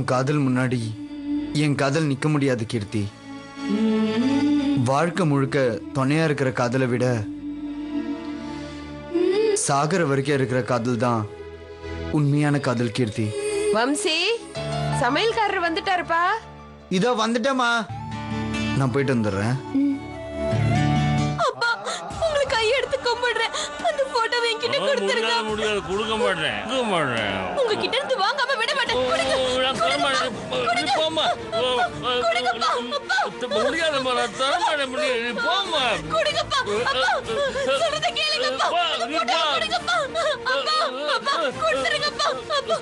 உன் காதல் முன்னாடி என் காதல் நிக்க முடியாது கீர்த்தி. வாழ்க்கை முழுக்க துணையா இருக்கிற காதலை விட சாகர வரைக்கும் இருக்கிற காதல் தான் உண்மையான காதல் கீர்த்தி. வம்சி, சமையல்காரர் வந்துட்டாருப்பா. இதோ வந்துட்டேமா, நான் போயிட்டு வந்துடுறேன். அப்பா, உங்களுக்கு கையெடுத்து கும்பிடுறேன். அந்த போட்டோவை என்கிட்ட கொடுத்துருங்க. முடியாது, கொடுக்க மாட்டேன். உங்ககிட்ட இருந்து வாங்காம விட மாட்டேன். கொடுங்க. போமா, முடியாதம்மா, நான் தர மாட்டேன். போமா, கொடுங்கப்பா. அப்பா, சொல்றத கேளுங்கப்பா. அந்த போட்டோவை கொடுங்கப்பா. அப்பா, அப்பா, கொடுத்துருங்கப்பா. அப்பா.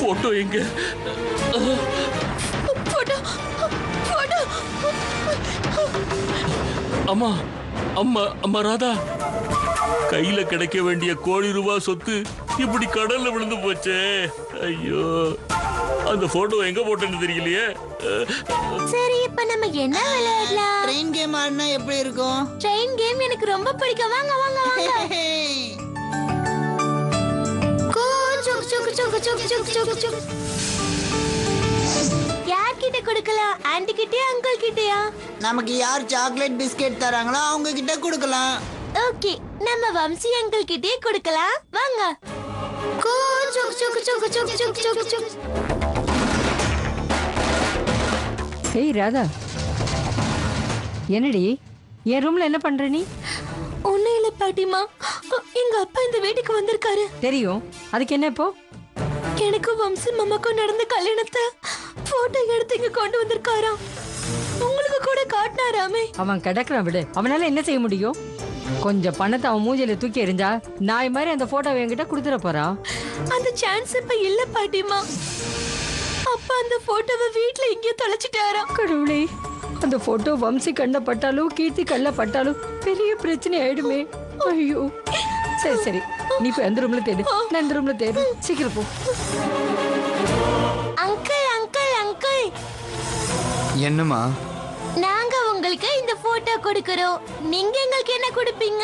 போட்டோ எங்க? Photo, photo. அம்மா, அம்மா, அம்மா ராதா, கையில கிடைக்க வேண்டிய ₹1,00,00,000 சொத்து இப்படி கடல்ல விழுந்து போச்சே. ஐயோ, அந்த போட்டோ எங்க போட்டேன்னு தெரியலையே. சரி, இப்ப நம்ம என்ன விளையாடலாம்? ட்ரெயின் கேம் ஆடினா எப்படி இருக்கும்? ட்ரெயின் கேம் எனக்கு ரொம்ப பிடிக்கும். வாங்க வாங்க வாங்க. யார்கிட்ட கொடுக்கலாம்? ஆன்ட்டி கிட்டயா, அங்கிள் கிட்டயா? நமக்கு யார் சாக்லேட் பிஸ்கெட் தராங்களோ அவங்க கிட்ட கொடுக்கலாம். ஓகே, நம்ம வம்சி அங்கிள் கிட்டே கொடுக்கலாம். வாங்க. ஏய் ராதா, என்னடி என் ரூம்ல என்ன பண்ற நீ? ஒண்ணும் இல்ல பாட்டிமா, எங்க அப்பா இந்த வீட்டுக்கு வந்திருக்காரு. தெரியும், அதுக்கு என்ன இப்போ? எனக்கும் வம்சி மாமாக்கும் நடந்த கல்யாணத்தை போட்டோ எடுத்து இங்க கொண்டு வந்திருக்காராம். உங்களுக்கு கூட காட்டினாராமே. அவன் கிடக்குறான், விடு. அவனால என்ன செய்ய முடியும்? கொஞ்சம் பணத்தை அவன் மூஞ்சில தூக்கி எறிஞ்சா நாய் மாதிரி அந்த போட்டோவை என்கிட்ட கொடுத்துட போறா. அந்த சான்ஸ் இப்ப இல்ல பாட்டிமா. அப்பா அந்த போட்டோவை வீட்ல இங்கே தொலைச்சிட்டாரா. கடவுளே, அந்த போட்டோ வம்சி கண்ட பட்டாலும் கீர்த்தி கல்ல பட்டாலும் பெரிய பிரச்சனை ஆயிடுமே. ஐயோ, சரி சரி, நீ போய் அந்த ரூம்ல தேடு, நான் இந்த ரூம்ல தேடு. சீக்கிரம் போ. அங்கிள் அங்கிள் அங்கிள், என்னம்மா? நாங்க உங்களுக்கு இந்த போட்டோ கொடுக்கறோம். நீங்க எங்களுக்கு என்ன கொடுப்பீங்க?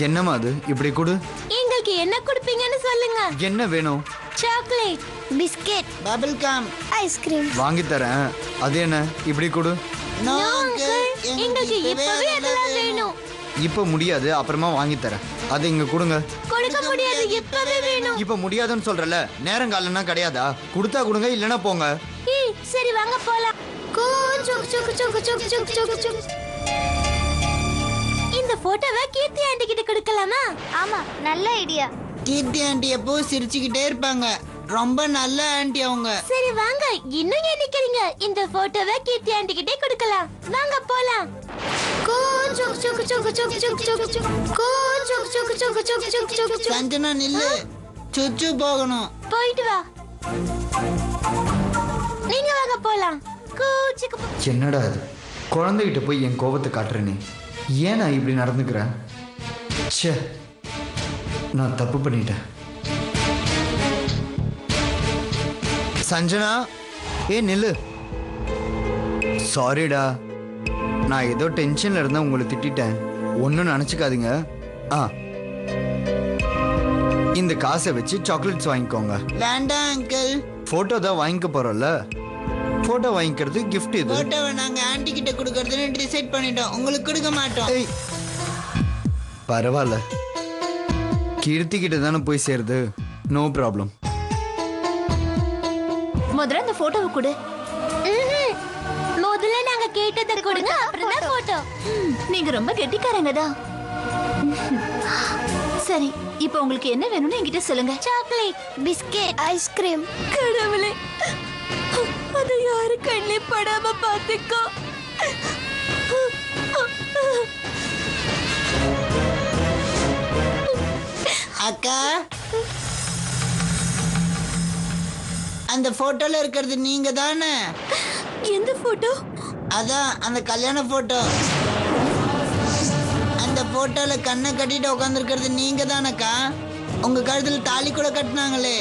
என்னம்மா அது? இப்படி கொடு. எங்களுக்கு என்ன கொடுப்பீங்கன்னு சொல்லுங்க. என்ன வேணும்? Chocolate, biscuit, bubble gum, ice cream. வாங்கி தரேன். அது என்ன? இப்படி கொடு. நோ அங்கிள், எங்களுக்கு இப்பவே அதெல்லாம் வேணும். இப்ப முடியாது, அப்புறமா வாங்கி தரேன். அதை இங்க கொடுங்க. கொடுக்க முடியாது, இப்பவே வேணும். இப்ப முடியாதுன்னு சொல்றல, நேரம் காலம்னா கிடையாதா? கொடுத்தா கொடுங்க, இல்லனா போங்க. ஏய், சரி வாங்க போலாம். இந்த போட்டோவை கீர்த்தி ஆண்டி கிட்ட கொடுக்கலாமா? ஆமா, நல்ல ஐடியா. கீர்த்தி ஆண்டி எப்போ சிரிச்சுக்கிட்டே இருப்பாங்க. ரொம்ப நல்ல ஆண்டி அவங்க. சரி வாங்க, இன்னும் ஏன் நிக்கிறீங்க? இந்த போட்டோவை கீர்த்தி ஆண்டி கிட்டே கொடுக்கலாம். வாங்க போலாம். சஞ்சனா நில்லு, சுச்சு போகணும். போயிட்டு வா. நீங்க வாங்க போலாம். என்னடா இது? குழந்தைகிட்ட போய் என் கோபத்தை காட்டுறேனே, ஏன் நான் இப்படி நடந்துக்கிறேன்? ச்சே, நான் தப்பு பண்ணிட்டேன். சஞ்சனா, ஏ நில்லு. சாரிடா, நான் ஏதோ டென்ஷன்ல இருந்தா உங்களை திட்டிட்டேன். ஒன்றும் நினச்சிக்காதீங்க. இந்த காசை வச்சு சாக்லேட்ஸ் வாங்கிக்கோங்க. வேண்டாம் அங்கிள், போட்டோ தான் வாங்கிக்க போறோம்ல, போட்டோ வாங்கிக்கிறது கிஃப்ட். இது போட்டோவை நாங்க ஆண்டி கிட்ட கொடுக்கறதுன்னு டிசைட் பண்ணிட்டோம். உங்களுக்கு கொடுக்க மாட்டோம். ஏய், பரவாயில்ல, கீர்த்தி கிட்ட தானே போய் சேருது. No problem. முதல்ல அந்த போட்டோவை கொடு. முதல்ல நாங்க கேட்டதை கொடுங்க, அப்புறம் தான் போட்டோ. நீங்க ரொம்ப கெட்டிக்காரங்க தான். சரி, இப்போ உங்களுக்கு என்ன வேணும்னு என்கிட்ட சொல்லுங்க. Chocolate, biscuit, ice cream. கடவுளே, அது யாரு கண்ணே படாம பாத்துக்கோ. அக்கா, அந்த போட்டோல இருக்கிறது நீங்க தானே? எந்த போட்டோ? அதான் அந்த கல்யாண போட்டோ. அந்த போட்டோல கண்ணை கட்டிட்டு உட்காந்துருக்கிறது நீங்க தானக்கா? உங்க கழுத்துல தாலி கூட கட்டினாங்களே.